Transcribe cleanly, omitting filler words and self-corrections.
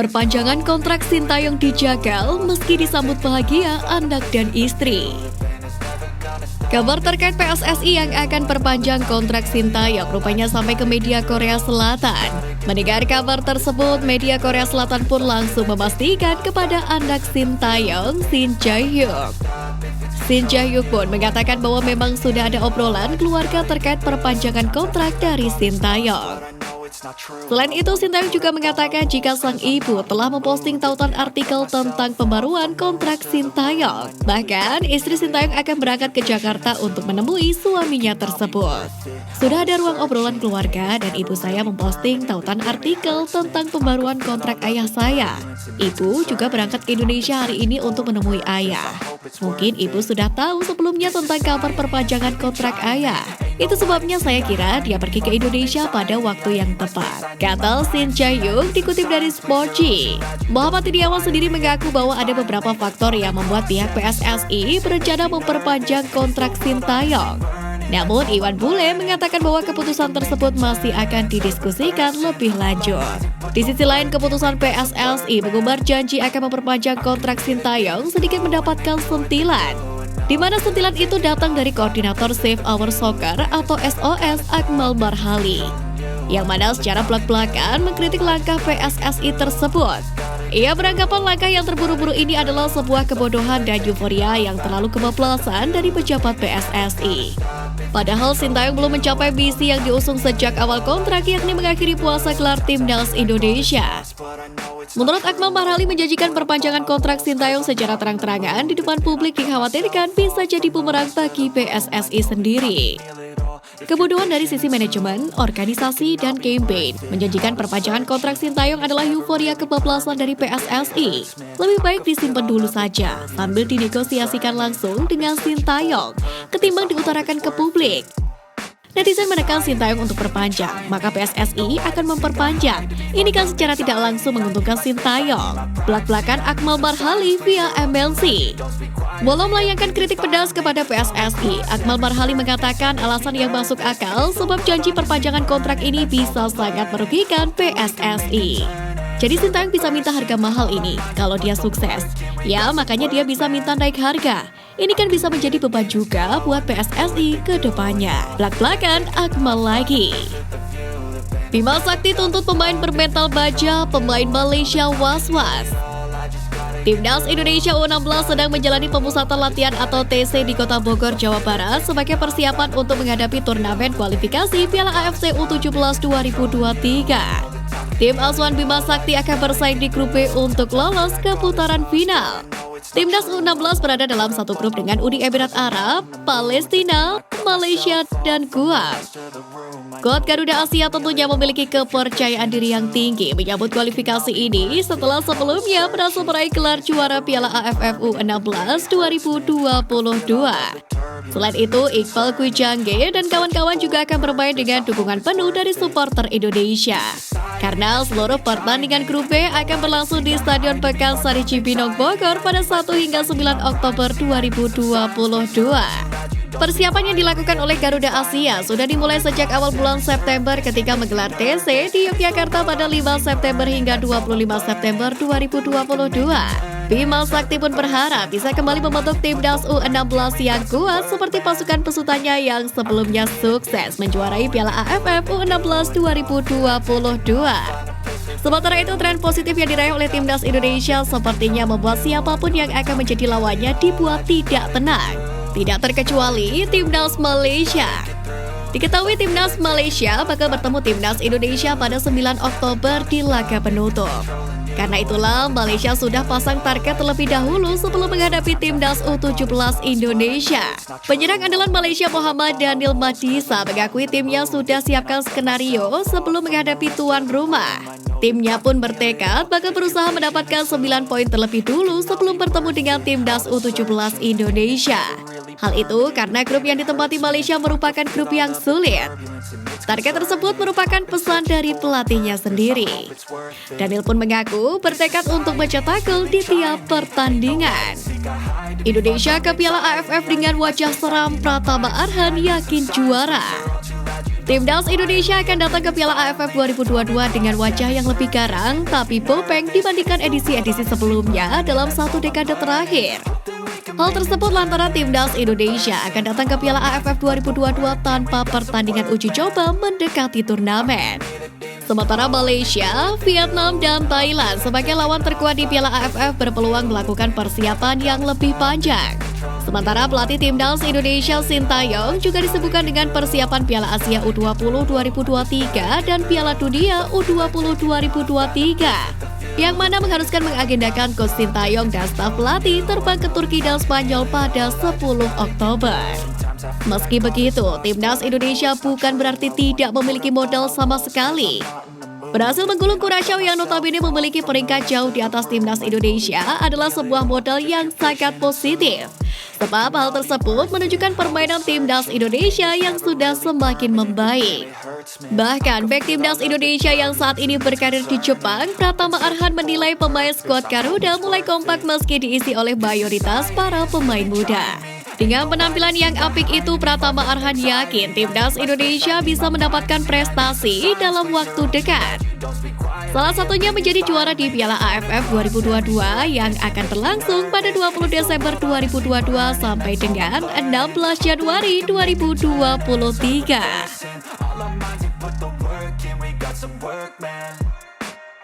Perpanjangan kontrak Sintayong dijagal meski disambut bahagia anak dan istri. Kabar terkait PSSI yang akan perpanjang kontrak Sintayong rupanya sampai ke media Korea Selatan. Mendengar kabar tersebut, media Korea Selatan pun langsung memastikan kepada anak Sintayong, Shin Jae-hyuk. Shin Jae-hyuk pun mengatakan bahwa memang sudah ada obrolan keluarga terkait perpanjangan kontrak dari Sintayong. Selain itu, Sintayong juga mengatakan jika sang ibu telah memposting tautan artikel tentang pembaruan kontrak Sintayong. Bahkan, istri Sintayong akan berangkat ke Jakarta untuk menemui suaminya tersebut. Sudah ada ruang obrolan keluarga dan ibu saya memposting tautan artikel tentang pembaruan kontrak ayah saya. Ibu juga berangkat ke Indonesia hari ini untuk menemui ayah. Mungkin ibu sudah tahu sebelumnya tentang kabar perpanjangan kontrak ayah. Itu sebabnya saya kira dia pergi ke Indonesia pada waktu yang tepat, kata Shin Jae-hyuk dikutip dari Sportji. Muhammad Iryawan sendiri mengaku bahwa ada beberapa faktor yang membuat pihak PSSI berencana memperpanjang kontrak Sintayong. Namun Iwan Bule mengatakan bahwa keputusan tersebut masih akan didiskusikan lebih lanjut. Di sisi lain, keputusan PSSI mengumbar janji akan memperpanjang kontrak Sintayong sedikit mendapatkan sentilan, di mana sentilan itu datang dari koordinator Save Our Soccer atau SOS Akmal Marhali, yang mana secara belak-belakan mengkritik langkah PSSI tersebut. Ia beranggapan langkah yang terburu-buru ini adalah sebuah kebodohan dan euforia yang terlalu kebablasan dari pejabat PSSI. Padahal Sintayong belum mencapai misi yang diusung sejak awal kontrak, yakni mengakhiri puasa gelar Timnas Indonesia. Menurut Akmal Marhali, menjanjikan perpanjangan kontrak Sintayong secara terang-terangan di depan publik dikhawatirkan bisa jadi bumerang bagi PSSI sendiri. Kebodohan dari sisi manajemen, organisasi, dan campaign. Menjanjikan perpanjangan kontrak Sintayong adalah euforia kebablasan dari PSSI. Lebih baik disimpan dulu saja, sambil dinegosiasikan langsung dengan Sintayong, ketimbang diutarakan ke publik. Netizen menekan Sintayong untuk perpanjang, maka PSSI akan memperpanjang. Ini kan secara tidak langsung menguntungkan Sintayong. Belak-belakan Akmal Marhali via MLC. Walau melayangkan kritik pedas kepada PSSI, Akmal Marhali mengatakan alasan yang masuk akal sebab janji perpanjangan kontrak ini bisa sangat merugikan PSSI. Jadi Sintayong bisa minta harga mahal ini kalau dia sukses. Ya, makanya dia bisa minta naik harga. Ini kan bisa menjadi beban juga buat PSSI ke depannya. Belak-belakan Akmal lagi. Bima Sakti tuntut pemain bermental baja, pemain Malaysia was-was. Timnas Indonesia U16 sedang menjalani pemusatan latihan atau TC di Kota Bogor, Jawa Barat sebagai persiapan untuk menghadapi turnamen kualifikasi Piala AFC U17 2023. Tim asuhan Bima Sakti akan bersaing di grup B untuk lolos ke putaran final. Timnas U16 berada dalam satu grup dengan Uni Emirat Arab, Palestina, Malaysia, dan Guam. Skuad Garuda Asia tentunya memiliki kepercayaan diri yang tinggi menyambut kualifikasi ini setelah sebelumnya berhasil meraih gelar juara Piala AFF U16 2022. Selain itu, Iqbal Kwijangge dan kawan-kawan juga akan bermain dengan dukungan penuh dari supporter Indonesia. Karena seluruh pertandingan grup B akan berlangsung di Stadion Pekansari Cibinong, Bogor pada 1 hingga 9 Oktober 2022. Persiapan yang dilakukan oleh Garuda Asia sudah dimulai sejak awal bulan September ketika menggelar TC di Yogyakarta pada 5 September hingga 25 September 2022. Bima Sakti pun berharap bisa kembali membentuk Timnas U16 yang kuat seperti pasukan pesutannya yang sebelumnya sukses menjuarai Piala AFF U16 2022. Sementara itu, tren positif yang diraih oleh Timnas Indonesia sepertinya membuat siapapun yang akan menjadi lawannya dibuat tidak tenang. Tidak terkecuali Timnas Malaysia. Diketahui Timnas Malaysia bakal bertemu Timnas Indonesia pada 9 Oktober di laga penutup. Karena itulah Malaysia sudah pasang target terlebih dahulu sebelum menghadapi Timnas U17 Indonesia. Penyerang andalan Malaysia Muhammad Daniel Madisa mengakui timnya sudah siapkan skenario sebelum menghadapi tuan rumah. Timnya pun bertekad bakal berusaha mendapatkan 9 poin terlebih dulu sebelum bertemu dengan Timnas U17 Indonesia. Hal itu karena grup yang ditempati Malaysia merupakan grup yang sulit. Target tersebut merupakan pesan dari pelatihnya sendiri. Daniel pun mengaku bertekad untuk mencetak gol di tiap pertandingan. Indonesia ke Piala AFF dengan wajah seram, Pratama Arhan yakin juara. Timnas Indonesia akan datang ke Piala AFF 2022 dengan wajah yang lebih garang tapi bopeng dibandingkan edisi-edisi sebelumnya dalam satu dekade terakhir. Hal tersebut lantaran Timnas Indonesia akan datang ke Piala AFF 2022 tanpa pertandingan uji coba mendekati turnamen. Sementara Malaysia, Vietnam, dan Thailand sebagai lawan terkuat di Piala AFF berpeluang melakukan persiapan yang lebih panjang. Sementara pelatih Timnas Indonesia Sintayong juga disibukkan dengan persiapan Piala Asia U20 2023 dan Piala Dunia U20 2023, yang mana mengharuskan mengagendakan coach Sintayong dan staf pelatih terbang ke Turki dan Spanyol pada 10 Oktober. Meski begitu, Timnas Indonesia bukan berarti tidak memiliki modal sama sekali. Berhasil menggulung Curaçao yang notabene memiliki peringkat jauh di atas Timnas Indonesia adalah sebuah modal yang sangat positif. Sebab hal tersebut menunjukkan permainan Timnas Indonesia yang sudah semakin membaik. Bahkan bek Timnas Indonesia yang saat ini berkarir di Jepang, Pratama Arhan menilai pemain skuad Garuda mulai kompak meski diisi oleh mayoritas para pemain muda. Dengan penampilan yang apik itu, Pratama Arhan yakin Timnas Indonesia bisa mendapatkan prestasi dalam waktu dekat. Salah satunya menjadi juara di Piala AFF 2022 yang akan berlangsung pada 20 Desember 2022 sampai dengan 16 Januari 2023.